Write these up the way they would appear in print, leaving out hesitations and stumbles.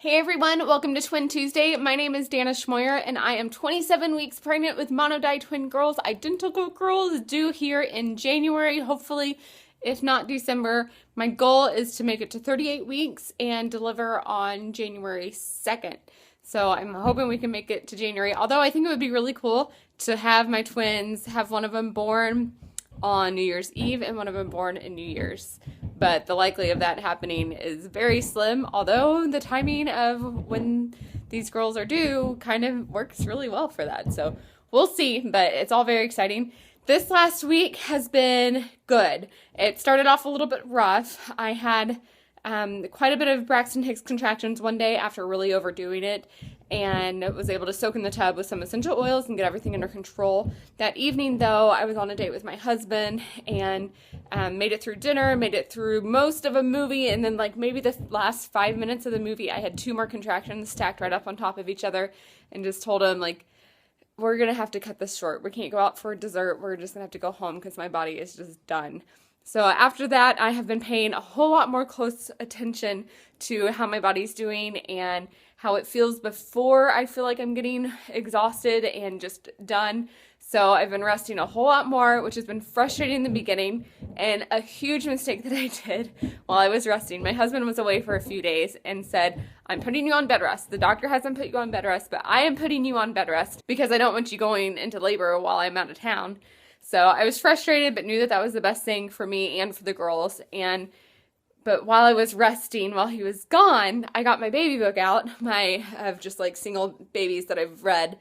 Hey everyone, welcome to Twin Tuesday. My name is Dana Schmoyer and I am 27 weeks pregnant with monodi twin girls, identical girls, due here in January, hopefully, if not December. My goal is to make it to 38 weeks and deliver on January 2nd. So I'm hoping we can make it to January, although I think it would be really cool to have my twins, have one of them born on New Year's Eve and one of them born in New Year's. But the likelihood of that happening is very slim, although the timing of when these girls are due kind of works really well for that. So we'll see, but it's all very exciting. This last week has been good. It started off a little bit rough. I had quite a bit of Braxton Hicks contractions one day after really overdoing it, and was able to soak in the tub with some essential oils and get everything under control. That evening, though, I was on a date with my husband and made it through dinner, made it through most of a movie, and then like maybe the last 5 minutes of the movie, I had 2 more contractions stacked right up on top of each other, and just told him, like, we're going to have to cut this short. We can't go out for dessert. We're just going to have to go home because my body is just done. So after that, I have been paying a whole lot more close attention to how my body's doing and how it feels before I feel like I'm getting exhausted and just done. So I've been resting a whole lot more, which has been frustrating in the beginning, and a huge mistake that I did while I was resting. My husband was away for a few days and said, I'm putting you on bed rest. The doctor hasn't put you on bed rest, but I am putting you on bed rest because I don't want you going into labor while I'm out of town. So I was frustrated, but knew that that was the best thing for me and for the girls. But while I was resting, while he was gone, I got my baby book out, of just like single babies that I've read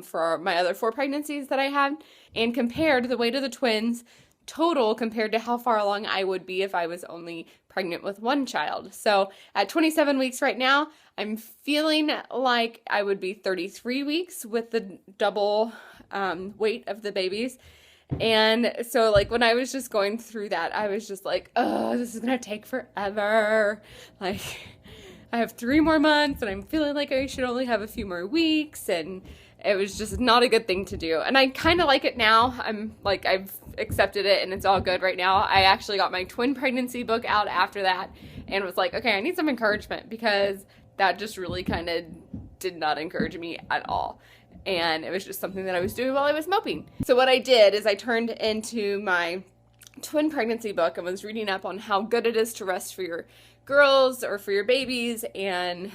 for my other 4 pregnancies that I had, and compared the weight of the twins total compared to how far along I would be if I was only pregnant with 1 child. So at 27 weeks right now, I'm feeling like I would be 33 weeks with the double weight of the babies. And so like when I was just going through that, I was just like, oh, this is gonna take forever. Like, I have 3 more months and I'm feeling like I should only have a few more weeks, and it was just not a good thing to do. And I kind of like it now. I've accepted it and it's all good right now. I actually got my twin pregnancy book out after that and was like, okay, I need some encouragement, because that just really kind of did not encourage me at all. And it was just something that I was doing while I was moping. So what I did is I turned into my twin pregnancy book and was reading up on how good it is to rest for your girls or for your babies, and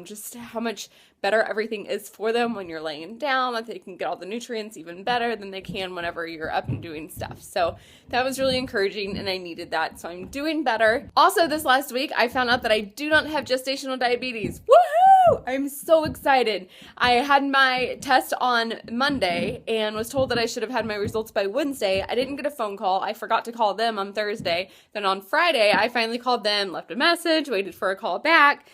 just how much better everything is for them when you're laying down, that they can get all the nutrients even better than they can whenever you're up and doing stuff. So that was really encouraging, and I needed that, so I'm doing better. Also, this last week, I found out that I do not have gestational diabetes. Woohoo! I'm so excited. I had my test on Monday and was told that I should have had my results by Wednesday. I didn't get a phone call. I forgot to call them on Thursday. Then on Friday, I finally called them, left a message, waited for a call back.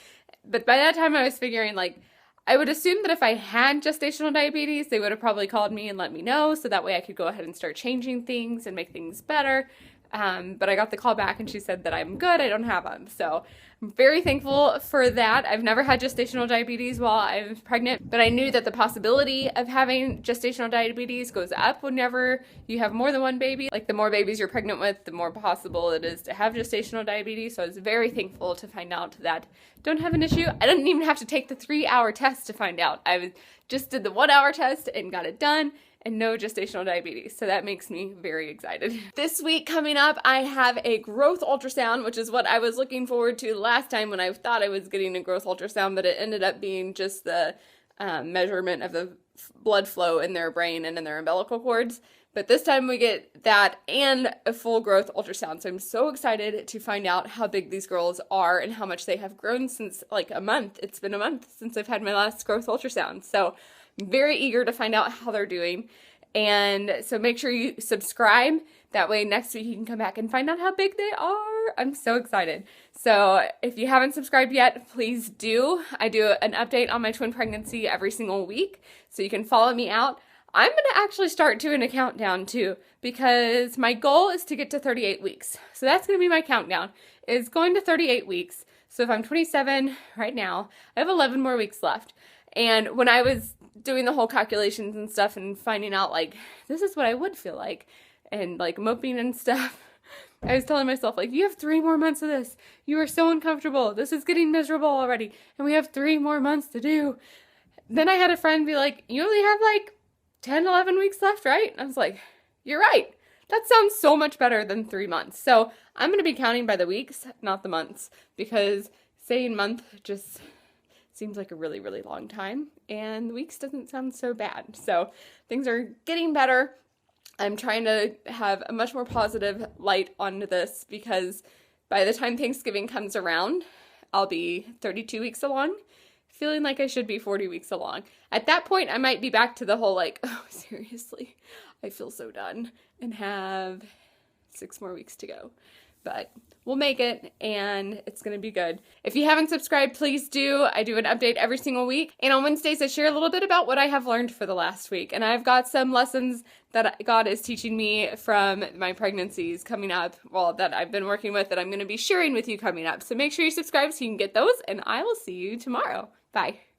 But by that time, I was figuring, like, I would assume that if I had gestational diabetes, they would have probably called me and let me know, so that way I could go ahead and start changing things and make things better. But I got the call back and she said that I'm good, I don't have them. So I'm very thankful for that. I've never had gestational diabetes while I was pregnant, but I knew that the possibility of having gestational diabetes goes up whenever you have more than 1 baby. Like, the more babies you're pregnant with, the more possible it is to have gestational diabetes. So I was very thankful to find out that I don't have an issue. I didn't even have to take the 3-hour test to find out. Just did the 1-hour test and got it done, and no gestational diabetes. So that makes me very excited. This week coming up, I have a growth ultrasound, which is what I was looking forward to last time when I thought I was getting a growth ultrasound, but it ended up being just the measurement of the blood flow in their brain and in their umbilical cords. But this time we get that and a full growth ultrasound. So I'm so excited to find out how big these girls are and how much they have grown since like a month. It's been a month since I've had my last growth ultrasound. So I'm very eager to find out how they're doing. And so make sure you subscribe. That way next week you can come back and find out how big they are. I'm so excited. So if you haven't subscribed yet, please do. I do an update on my twin pregnancy every single week, so you can follow me out. I'm going to actually start doing a countdown too, because my goal is to get to 38 weeks. So that's going to be my countdown, is going to 38 weeks. So if I'm 27 right now, I have 11 more weeks left. And when I was doing the whole calculations and stuff and finding out, like, this is what I would feel like, and like moping and stuff, I was telling myself, like, you have 3 more months of this. You are so uncomfortable. This is getting miserable already. And we have 3 more months to do. Then I had a friend be like, you only have like 10, 11 weeks left, right? And I was like, you're right. That sounds so much better than 3 months. So I'm going to be counting by the weeks, not the months, because saying month just seems like a really, really long time. And the weeks doesn't sound so bad. So things are getting better. I'm trying to have a much more positive light onto this because by the time Thanksgiving comes around, I'll be 32 weeks along, feeling like I should be 40 weeks along. At that point, I might be back to the whole like, oh, seriously, I feel so done and have 6 more weeks to go. But we'll make it, and it's going to be good. If you haven't subscribed, please do. I do an update every single week. And on Wednesdays, I share a little bit about what I have learned for the last week. And I've got some lessons that God is teaching me from my pregnancies coming up, well, that I've been working with, that I'm going to be sharing with you coming up. So make sure you subscribe so you can get those, and I will see you tomorrow. Bye.